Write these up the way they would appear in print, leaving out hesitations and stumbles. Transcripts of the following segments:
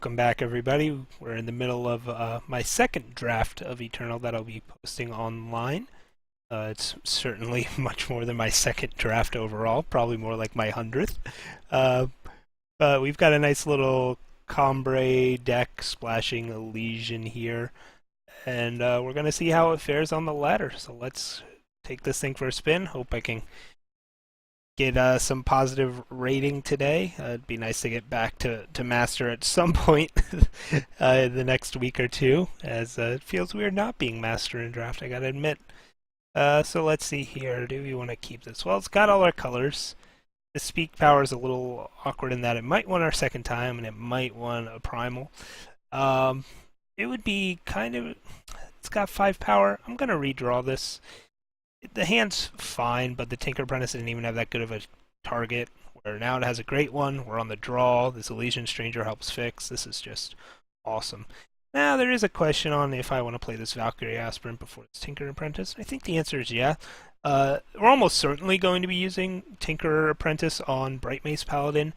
Welcome back, everybody. We're in the middle of my second draft of Eternal that I'll be posting online. It's certainly much more than my second draft overall, probably more like my 100th. Uh, but we've got a nice little Combray deck splashing Elysian here, and we're going to see how it fares on the ladder. So let's take this thing for a spin. Hope I can get some positive rating today. It'd be nice to get back to Master at some point in the next week or two, as it feels weird not being Master in Draft, I gotta admit. So let's see here. Do we want to keep this? Well, it's got all our colors. The speak power is a little awkward in that it might want our second time, and it might want a primal. It would be kind of... It's got 5 power. I'm gonna redraw this. The hand's fine, but the Tinker Apprentice didn't even have that good of a target. Where now it has a great one. We're on the draw. This Elysian Stranger helps fix. This is just awesome. Now, there is a question on if I want to play this Valkyrie Aspirant before this Tinker Apprentice. I think the answer is yeah. We're almost certainly going to be using Tinker Apprentice on Bright Mace Paladin.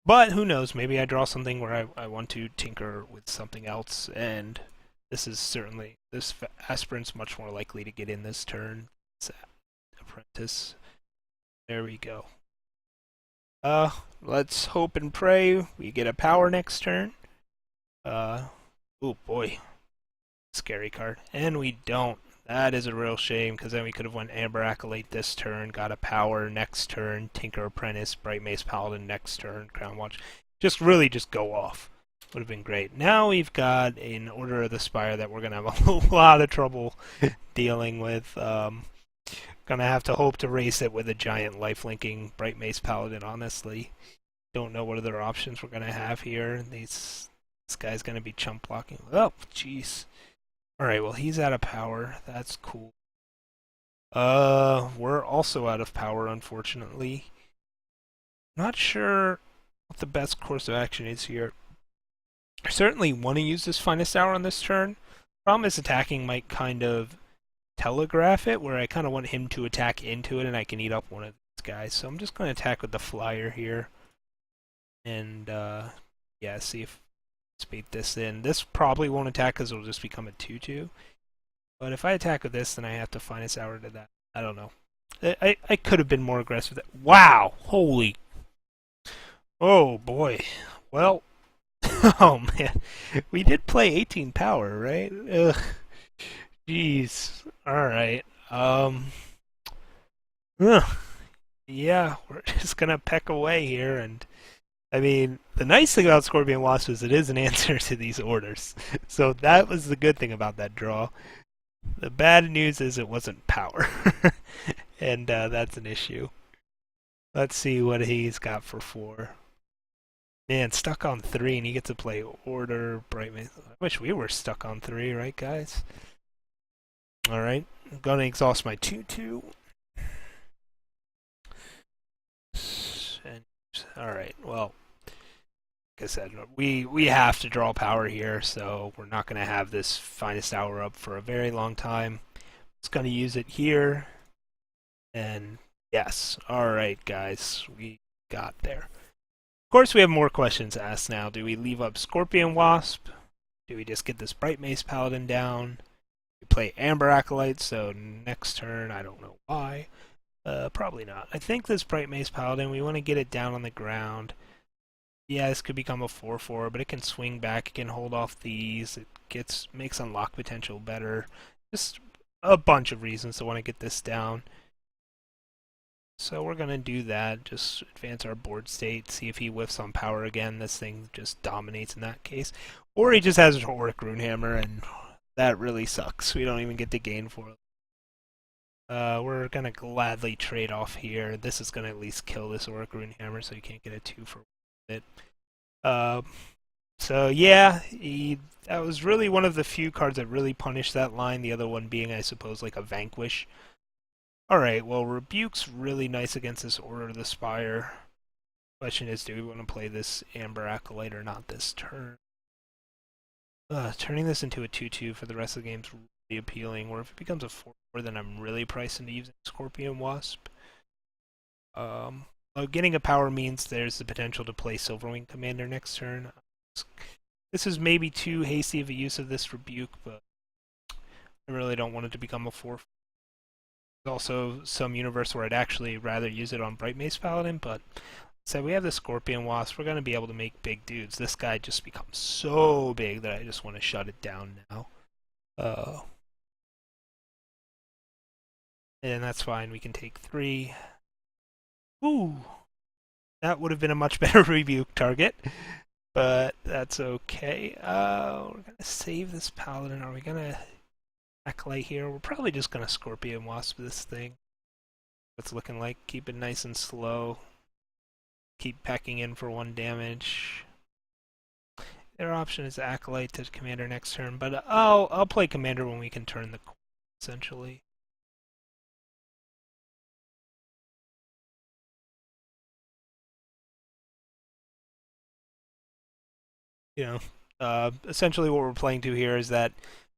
But who knows, maybe I draw something where I want to tinker with something else, and this is certainly, this Aspirant's much more likely to get in this turn. It's Apprentice. There we go. Let's hope and pray we get a power next turn. Oh boy. Scary card. And we don't. That is a real shame, because then we could have went Amber Acolyte this turn, got a power next turn, Tinker Apprentice, Bright Mace Paladin next turn, Crown Watch. Just really just go off. Would have been great. Now we've got an Order of the Spire that we're going to have a lot of trouble dealing with. Gonna have to hope to race it with a giant life-linking Bright Mace Paladin, honestly. Don't know what other options we're going to have here. This guy's going to be chump blocking. Oh, jeez. Alright, well, he's out of power. That's cool. We're also out of power, unfortunately. Not sure what the best course of action is here. I certainly want to use this Finest Hour on this turn. Problem is attacking might kind of telegraph it, where I kind of want him to attack into it and I can eat up one of these guys. So I'm just going to attack with the Flyer here. And, yeah, see if I bait this in. This probably won't attack because it'll just become a 2-2. But if I attack with this, then I have to Finest Hour to that. I don't know. I could have been more aggressive. Wow! Holy... Oh, boy. Well... Oh man, we did play 18 power, right? Ugh. Jeez. Alright. Yeah, we're just gonna peck away here, and I mean, the nice thing about Scorpion Wasp is it is an answer to these orders. So that was the good thing about that draw. The bad news is it wasn't power. And that's an issue. Let's see what he's got for 4. Man, stuck on 3, and he gets to play Order, Bright Mace. I wish we were stuck on 3, right, guys? Alright, I'm gonna exhaust my 2-2. Alright, well, like I said, we have to draw power here, so we're not gonna have this Finest Hour up for a very long time. Just gonna use it here, and yes, alright, guys, we got there. Of course, we have more questions asked now. Do we leave up Scorpion Wasp? Do we just get this Bright Mace Paladin down? We play Amber Acolyte, so next turn, I don't know why. Probably not. I think this Bright Mace Paladin, we want to get it down on the ground. Yeah, this could become a 4-4, but it can swing back, it can hold off these, it makes unlock potential better. Just a bunch of reasons to want to get this down. So we're going to do that, just advance our board state, see if he whiffs on power again. This thing just dominates in that case. Or he just has an Auric Runehammer, and that really sucks. We don't even get to gain for it. We're going to gladly trade off here. This is going to at least kill this Auric Runehammer, so you can't get a 2 for it. So yeah, that was really one of the few cards that really punished that line, the other one being, I suppose, like a Vanquish. Alright, well, Rebuke's really nice against this Order of the Spire. Question is, do we want to play this Amber Acolyte or not this turn? Turning this into a 2-2 for the rest of the game is really appealing, or if it becomes a 4-4, then I'm really priced into using Scorpion Wasp. Getting a power means there's the potential to play Silverwing Commander next turn. This is maybe too hasty of a use of this rebuke, but I really don't want it to become a 4. There's also some universe where I'd actually rather use it on Bright Mace Paladin, but so we have the Scorpion Wasp. We're going to be able to make big dudes. This guy just becomes so big that I just want to shut it down now. And that's fine. We can take 3. Ooh. That would have been a much better rebuke target. But that's okay. We're going to save this Paladin. Are we going to Acolyte here? We're probably just going to Scorpion Wasp this thing. What's looking like. Keep it nice and slow. Keep pecking in for 1 damage. Their option is Acolyte to Commander next turn, but I'll play Commander when we can turn the corner, essentially. You know, essentially what we're playing to here is that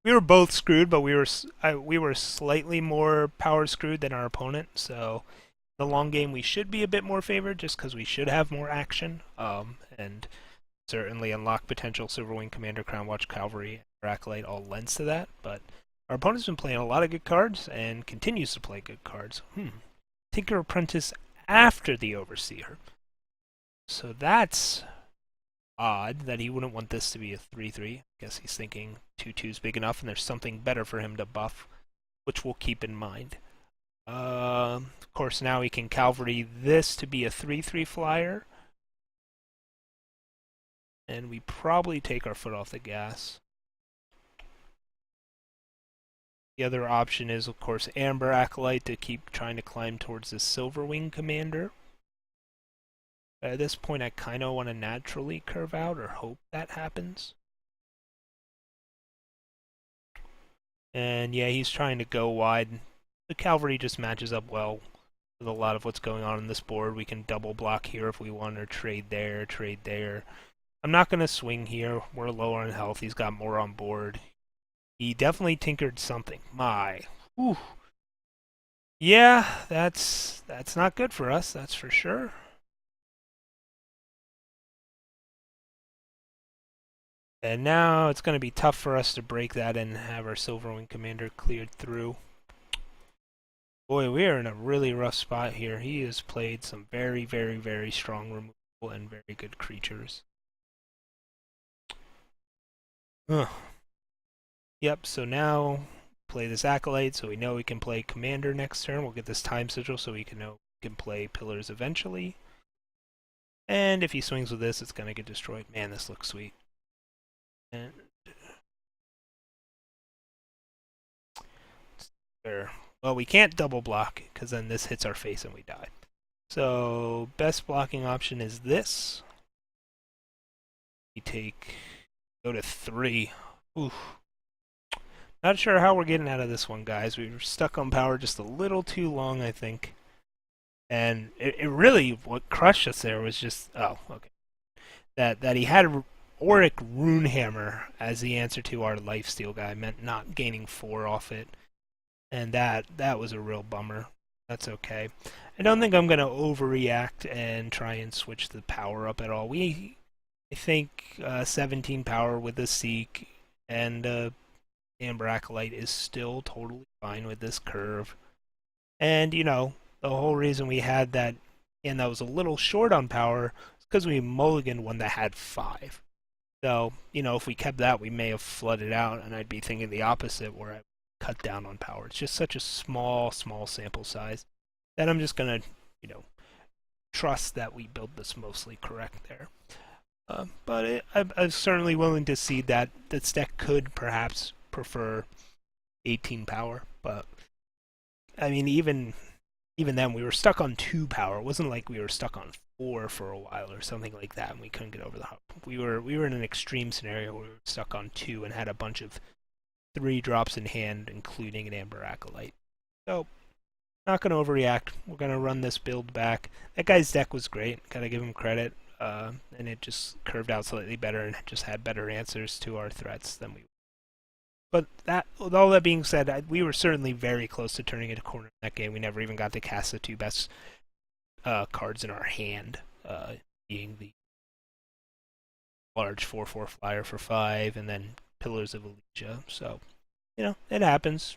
we were both screwed, but we were slightly more power screwed than our opponent. So the long game we should be a bit more favored, just because we should have more action, and certainly unlock potential Silverwing Commander, Crownwatch Cavalry, or Acolyte all lends to that. But our opponent's been playing a lot of good cards and continues to play good cards. Tinker Apprentice after the Overseer. So that's odd that he wouldn't want this to be a 3/3. I guess he's thinking 2/2's big enough and there's something better for him to buff, which we'll keep in mind. Of course, now he can Cavalry this to be a 3/3 flyer. And we probably take our foot off the gas. The other option is, of course, Amber Acolyte to keep trying to climb towards the Silverwing Commander. At this point, I kind of want to naturally curve out or hope that happens. And yeah, he's trying to go wide. The Cavalry just matches up well with a lot of what's going on this board. We can double block here if we want, or trade there, trade there. I'm not going to swing here. We're low on health. He's got more on board. He definitely tinkered something. Whew. Yeah, that's not good for us, that's for sure. And now it's going to be tough for us to break that and have our Silverwing Commander cleared through. Boy, we are in a really rough spot here. He has played some very, very, very strong removal and very good creatures. Yep, so now play this Acolyte so we know we can play Commander next turn. We'll get this Time Sigil so we can know we can play Pillars eventually. And if he swings with this, it's going to get destroyed. Man, this looks sweet. And well, we can't double block because then this hits our face and we die. So best blocking option is this. We go to 3. Oof. Not sure how we're getting out of this one, guys. We were stuck on power just a little too long, I think. And it really, what crushed us there was just, oh, okay. That he had Auric Runehammer as the answer to our Lifesteal guy meant not gaining 4 off it. And that was a real bummer. That's okay. I don't think I'm going to overreact and try and switch the power up at all. I think 17 power with the Seek and Amber Acolyte is still totally fine with this curve. And, you know, the whole reason we had that, and that was a little short on power, is because we mulliganed one that had 5. So, you know, if we kept that, we may have flooded out, and I'd be thinking the opposite, where I cut down on power. It's just such a small sample size that I'm just going to, you know, trust that we build this mostly correct there. But I'm certainly willing to see that this deck could perhaps prefer 18 power, but I mean, even then, we were stuck on 2 power. It wasn't like we were stuck on 4 for a while or something like that, and we couldn't get over the hump. We were in an extreme scenario where we were stuck on 2 and had a bunch of 3 drops in hand, including an Amber Acolyte. So, not going to overreact. We're going to run this build back. That guy's deck was great. Gotta give him credit. And it just curved out slightly better and just had better answers to our threats than we. But with all that being said, we were certainly very close to turning it a corner in that game. We never even got to cast the 2 best cards in our hand, being the large 4/4 flyer for 5, and then Pillars of Elysia. So, it happens.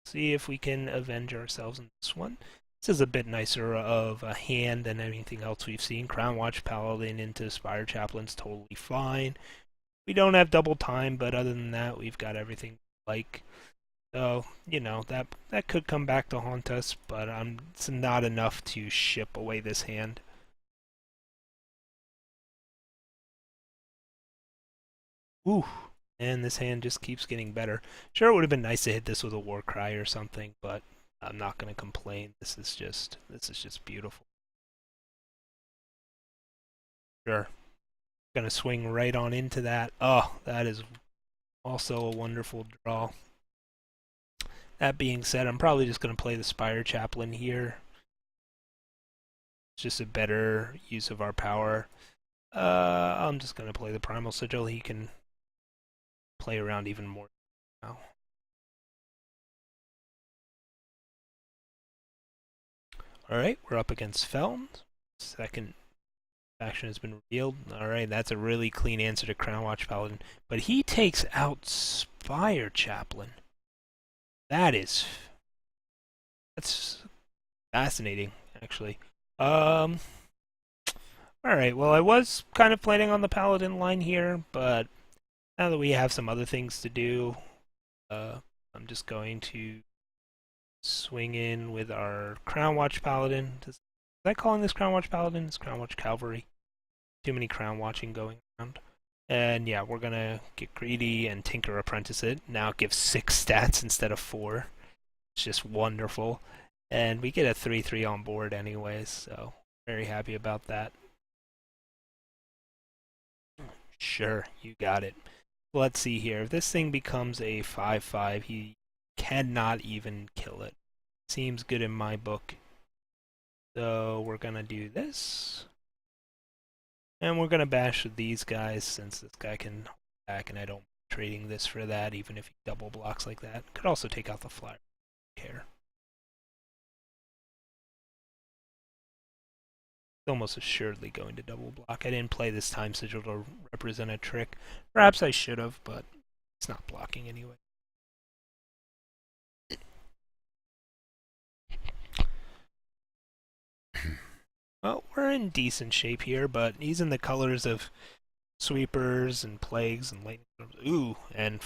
See if we can avenge ourselves in this one. This is a bit nicer of a hand than anything else we've seen. Crownwatch Paladin into Spire Chaplain's totally fine. We don't have double time, but other than that, we've got everything like. So, that could come back to haunt us, but it's not enough to ship away this hand. Ooh, and this hand just keeps getting better. Sure, it would have been nice to hit this with a Warcry or something, but I'm not going to complain. This is just beautiful. Sure. Going to swing right on into that. Oh, that is also a wonderful draw. That being said, I'm probably just going to play the Spire Chaplain here. It's just a better use of our power. I'm just going to play the Primal Sigil. He can play around even more now. Alright, we're up against Feln. Second faction has been revealed. Alright, that's a really clean answer to Crownwatch Paladin. But he takes out Spire Chaplain. That's fascinating, actually. Alright, well, I was kind of planning on the Paladin line here, but now that we have some other things to do, I'm just going to swing in with our Crownwatch Paladin. Is I calling this Crownwatch Paladin? It's Crownwatch Cavalry. Too many Crown Watching going around. And yeah, we're gonna get greedy and Tinker Apprentice it. Now it gives 6 stats instead of 4. It's just wonderful. And we get a 3/3 on board anyways, so very happy about that. Sure, you got it. Let's see here. If this thing becomes a 5/5, he cannot even kill it. Seems good in my book. So we're gonna do this. And we're gonna bash these guys since this guy can back and I don't trading this for that, even if he double blocks like that. Could also take out the flyer. Care. Almost assuredly going to double block. I didn't play this time sigil to represent a trick. Perhaps I should have, but it's not blocking anyway. Well, we're in decent shape here, but he's in the colors of sweepers and plagues and lightning storms. Ooh, and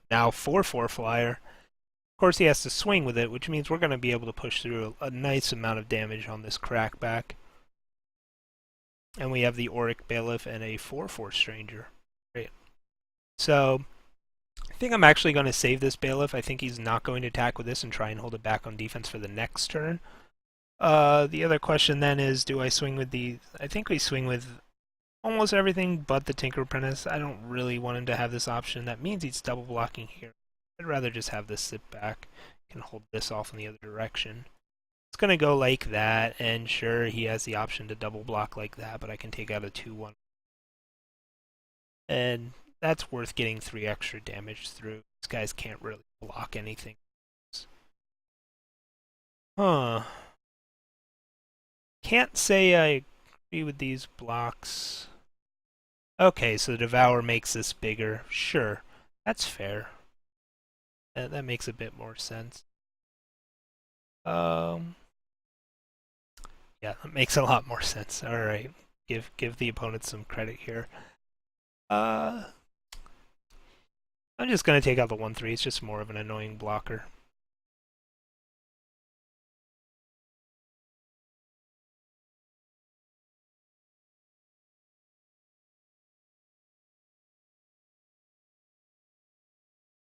now 4/4 flyer. Of course, he has to swing with it, which means we're going to be able to push through a nice amount of damage on this crackback. And we have the Auric Bailiff and a 4/4 Stranger. Great. So, I think I'm actually going to save this Bailiff. I think he's not going to attack with this and try and hold it back on defense for the next turn. The other question then is, do I swing with the... I think we swing with almost everything but the Tinker Apprentice. I don't really want him to have this option. That means he's double blocking here. I'd rather just have this sit back. Can hold this off in the other direction. It's going to go like that, and sure, he has the option to double block like that, but I can take out a 2/1. And that's worth getting 3 extra damage through. These guys can't really block anything. Huh. Can't say I agree with these blocks. Okay, so the Devour makes this bigger. Sure, that's fair. That makes a bit more sense. Yeah, that makes a lot more sense. All right, give the opponent some credit here. I'm just gonna take out the 1/3. It's just more of an annoying blocker.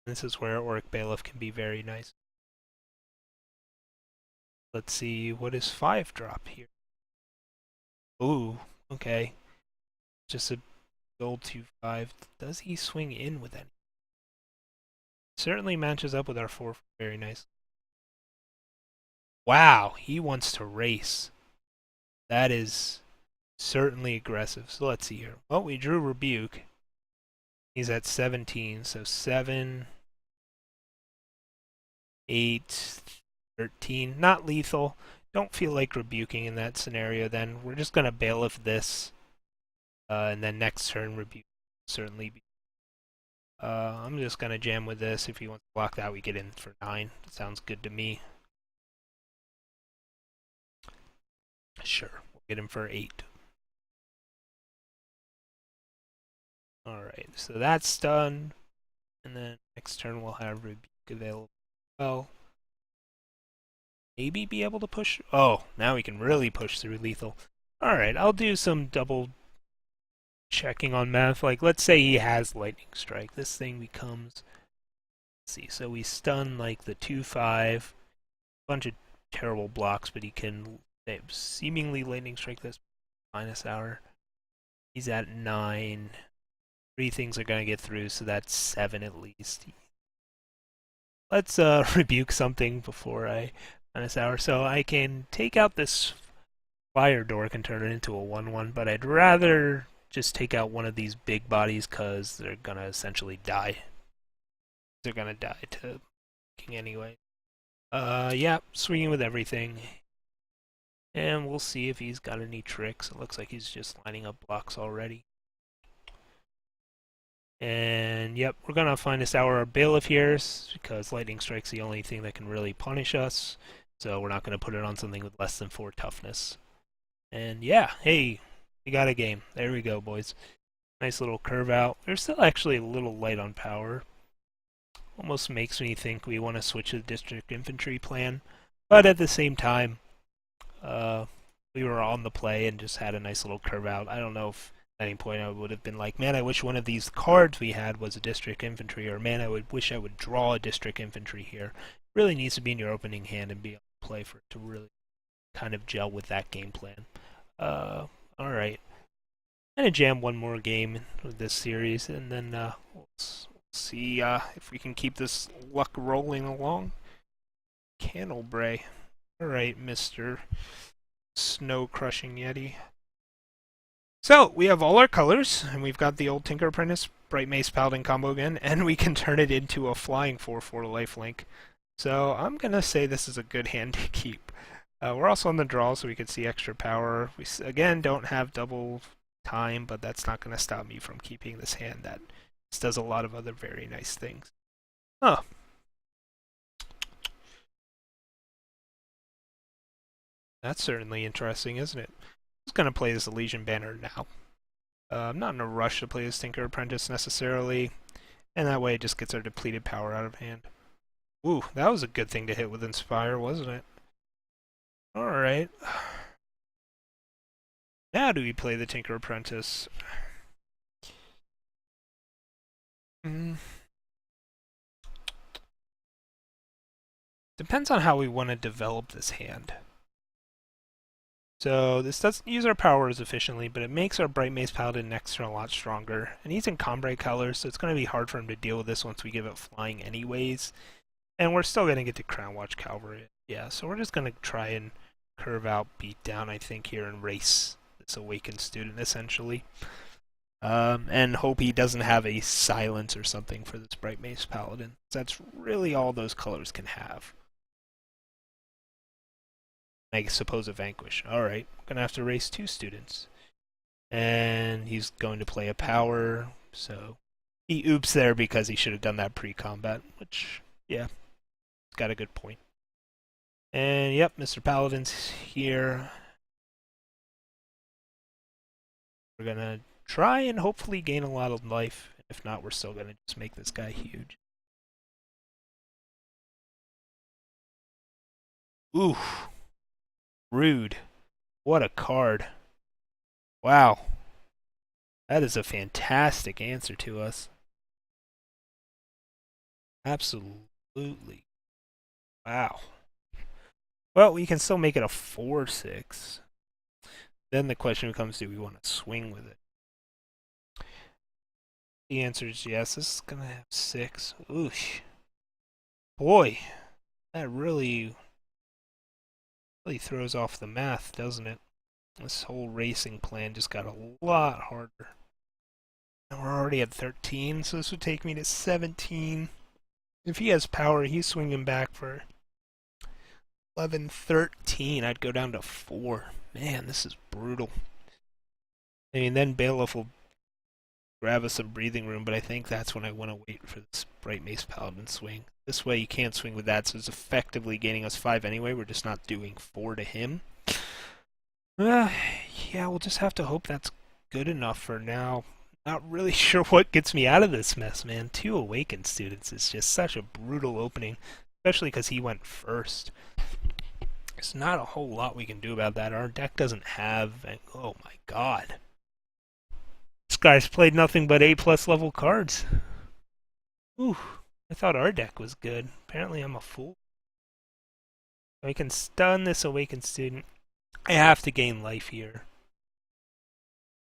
This is where Auric Bailiff can be very nice. Let's see, what is 5-drop here? Ooh, okay. Just a gold 2/5. Does he swing in with any? Certainly matches up with our 4 very nice. Wow, he wants to race. That is certainly aggressive. So let's see here. Well, we drew Rebuke. He's at 17, so 7, 8, 13. Not lethal. Don't feel like rebuking in that scenario then. We're just going to bailiff this. And then next turn, Rebuke will certainly be. I'm just gonna jam with this. If he wants to block that, we get in for 9. That sounds good to me. Sure, we'll get him for 8. Alright, so that's done. And then next turn we'll have Rebuke available as well. Maybe be able to push. Oh, now we can really push through lethal. Alright, I'll do some double checking on math. Like, let's say he has Lightning Strike. This thing becomes. Let's see, so we stun like the 2/5. Bunch of terrible blocks, but he can seemingly Lightning Strike this minus hour. He's at 9. 3 things are going to get through, so that's 7 at least. Let's rebuke something before I minus hour. So I can take out this fire dork and turn it into a 1/1, but I'd rather just take out one of these big bodies because they're going to essentially die. They're going to die to king anyway. Yeah, swinging with everything. And we'll see if he's got any tricks. It looks like he's just lining up blocks already. And yep, we're gonna find this our bailiff here because Lightning Strike's the only thing that can really punish us. So we're not gonna put it on something with less than 4 toughness. And yeah, hey, we got a game. There we go, boys. Nice little curve out. We're still actually a little light on power. Almost makes me think we want to switch to the district infantry plan. But at the same time, we were on the play and just had a nice little curve out. I don't know if at any point I would have been like, man, I wish one of these cards we had was a district infantry, or man, I would wish I would draw a district infantry here. It really needs to be in your opening hand and be able to play for it to really kind of gel with that game plan. Alright. I'm going to jam one more game with this series, and then we'll see if we can keep this luck rolling along. Candlebray. Alright, Mr. Snow Crushing Yeti. So, we have all our colors, and we've got the old Tinker Apprentice Bright Mace Paladin combo again, and we can turn it into a flying 4/4 lifelink. So, I'm going to say this is a good hand to keep. We're also on the draw, so we can see extra power. We, again, don't have double time, but that's not going to stop me from keeping this hand that does a lot of other very nice things. Huh. That's certainly interesting, isn't it? I'm just going to play this Elysian Banner now. I'm not in a rush to play this Tinker Apprentice necessarily, and that way it just gets our depleted power out of hand. Ooh, that was a good thing to hit with Inspire, wasn't it? Alright. Now do we play the Tinker Apprentice? Depends on how we want to develop this hand. So this doesn't use our power as efficiently, but it makes our Bright Mace Paladin next turn a lot stronger. And he's in Combray colors, so it's going to be hard for him to deal with this once we give it flying anyways. And we're still going to get to Crown Watch Cavalry. Yeah, so we're just going to try and curve out, beat down, I think, here and race this Awakened Student, essentially. And hope he doesn't have a silence or something for this Bright Mace Paladin. That's really all those colors can have. I suppose a Vanquish. Alright, gonna have to race 2 students. And he's going to play a power, so he oops there because he should have done that pre-combat, which, yeah, got a good point. And yep, Mr. Paladin's here. We're gonna try and hopefully gain a lot of life. If not, we're still gonna just make this guy huge. Ooh. Rude. What a card. Wow. That is a fantastic answer to us. Absolutely. Wow. Well, we can still make it a 4/6. Then the question becomes, do we want to swing with it? The answer is yes. This is going to have 6. Oosh. Boy, that really throws off the math, doesn't it? This whole racing plan just got a lot harder. And we're already at 13, so this would take me to 17. If he has power, he's swinging back for 11, 13. I'd go down to 4. Man, this is brutal. I mean, then Bailiff will grab us some breathing room, but I think that's when I want to wait for this Bright Mace Paladin swing. This way you can't swing with that, so it's effectively gaining us 5 anyway. We're just not doing 4 to him. Uh, yeah, we'll just have to hope that's good enough for now. Not really sure what gets me out of this mess, man. 2 Awakened Students is just such a brutal opening, especially because he went first. There's not a whole lot we can do about that. Our deck doesn't have... Oh my god. This guy's played nothing but A+ level cards. Ooh, I thought our deck was good. Apparently I'm a fool. I can stun this Awakened Student. I have to gain life here.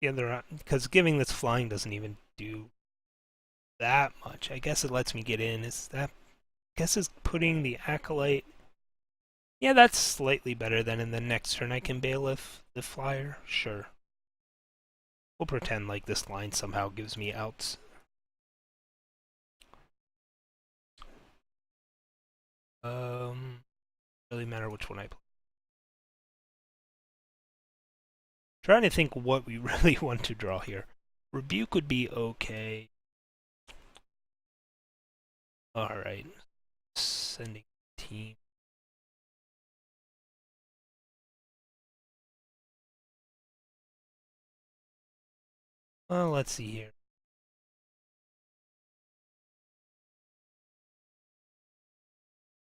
The other, because giving this flying doesn't even do that much. I guess it lets me get in. Is that? I guess it's putting the Acolyte. Yeah, that's slightly better than in the next turn I can Bailiff the flyer. Sure. We'll pretend like this line somehow gives me outs. Really matter which one I play. Trying to think what we really want to draw here. Rebuke would be okay. Alright. Sending team. Well, let's see here.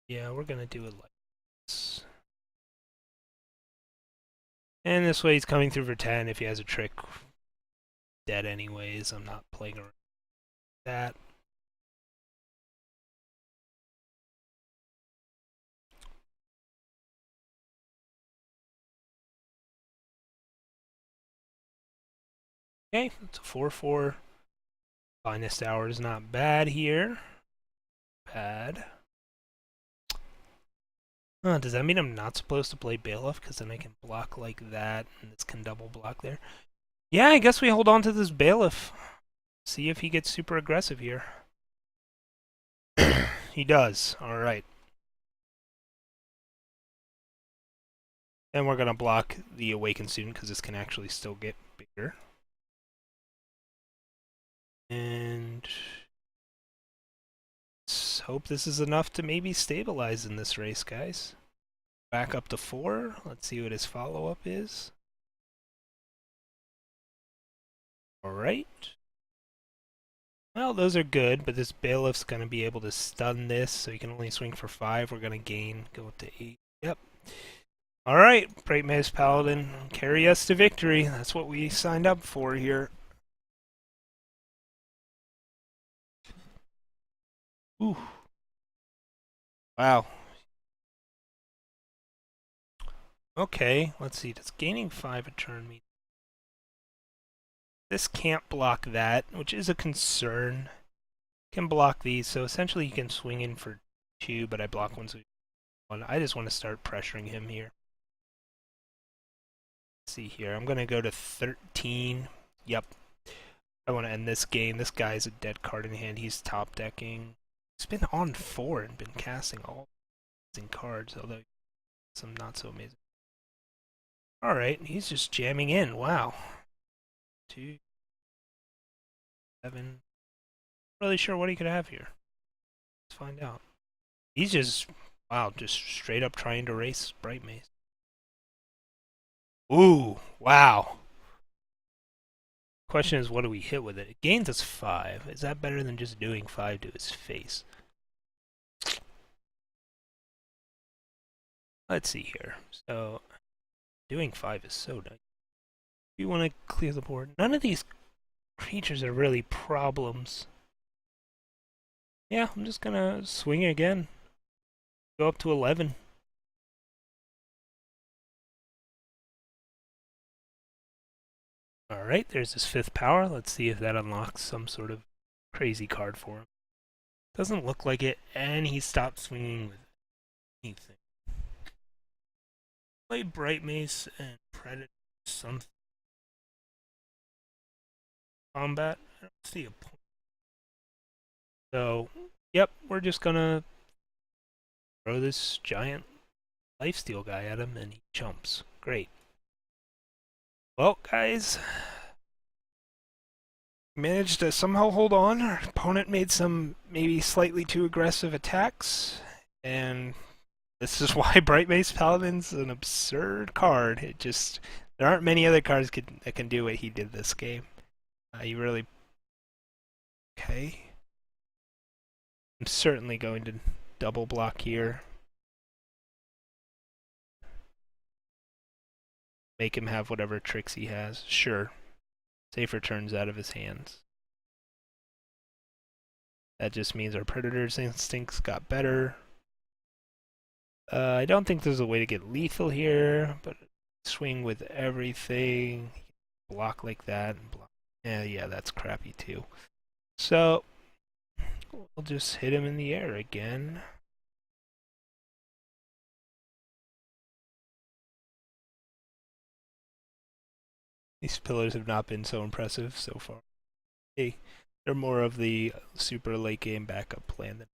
Yeah, we're gonna do it like this. And this way he's coming through for 10. If he has a trick, dead anyways. I'm not playing around with that. Okay, it's a 4/4. Finest hour is not bad here. Bad. Does that mean I'm not supposed to play Bailiff? Because then I can block like that, and this can double block there. Yeah, I guess we hold on to this Bailiff. See if he gets super aggressive here. He does. Alright. And we're going to block the Awakened Student because this can actually still get bigger. And let's hope this is enough to maybe stabilize in this race, guys. Back up to 4. Let's see what his follow-up is. Alright. Well, those are good, but this Bailiff's going to be able to stun this, so he can only swing for 5. We're going to gain, go up to 8. Yep. Alright, Bright Mace Paladin, carry us to victory. That's what we signed up for here. Ooh. Wow. Okay, let's see. Does gaining 5 a turn mean? This can't block that, which is a concern. Can block these, so essentially he can swing in for 2, but I block 1, so 1. I just want to start pressuring him here. Let's see here. I'm going to go to 13. Yep. I want to end this game. This guy's a dead card in hand. He's top decking. He's been on 4 and been casting all amazing cards, although some not so amazing. Alright, he's just jamming in. Wow. 2, 7. Not really sure what he could have here. Let's find out. He's just, wow, just straight up trying to race Bright Mace. Ooh, wow. Question is, what do we hit with it? It gains us 5. Is that better than just doing 5 to his face? Let's see here. So, doing 5 is so nice. We want to clear the board. None of these creatures are really problems. Yeah, I'm just gonna swing again. Go up to 11. Alright, there's his 5th power. Let's see if that unlocks some sort of crazy card for him. Doesn't look like it, and he stopped swinging with anything. Play Bright Mace and Predator something. Combat? I don't see a point. So, yep, we're just gonna throw this giant lifesteal guy at him, and he jumps. Great. Well, guys, Managed to somehow hold on. Our opponent made some maybe slightly too aggressive attacks, and this is why Bright Mace Paladin's an absurd card. It just there aren't many other cards that can do what he did this game. He really okay. I'm certainly going to double block here. Make him have whatever tricks he has. Sure. Safer turns out of his hands. That just means our Predator's instincts got better. I don't think there's a way to get lethal here, but swing with everything. Block like that. And block. Yeah, that's crappy too. So, we'll just hit him in the air again. These pillars have not been so impressive so far. Hey, they're more of the super late game backup plan than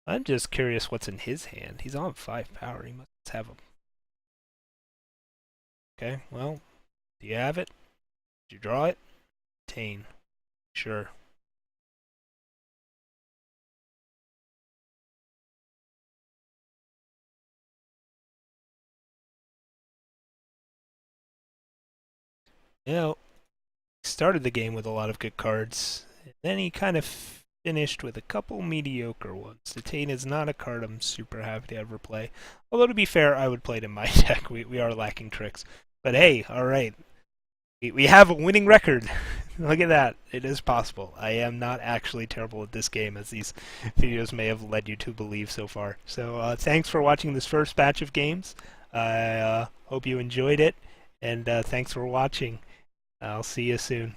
I'm just curious what's in his hand. He's on 5 power. He must have them. Okay, well, do you have it? Did you draw it? Tane. Sure. You know, he started the game with a lot of good cards. And then he kind of finished with a couple mediocre ones. The Tane is not a card I'm super happy to ever play. Although, to be fair, I would play it in my deck. We are lacking tricks. But hey, alright. We have a winning record. Look at that. It is possible. I am not actually terrible at this game, as these videos may have led you to believe so far. So thanks for watching this first batch of games. I hope you enjoyed it, and thanks for watching. I'll see you soon.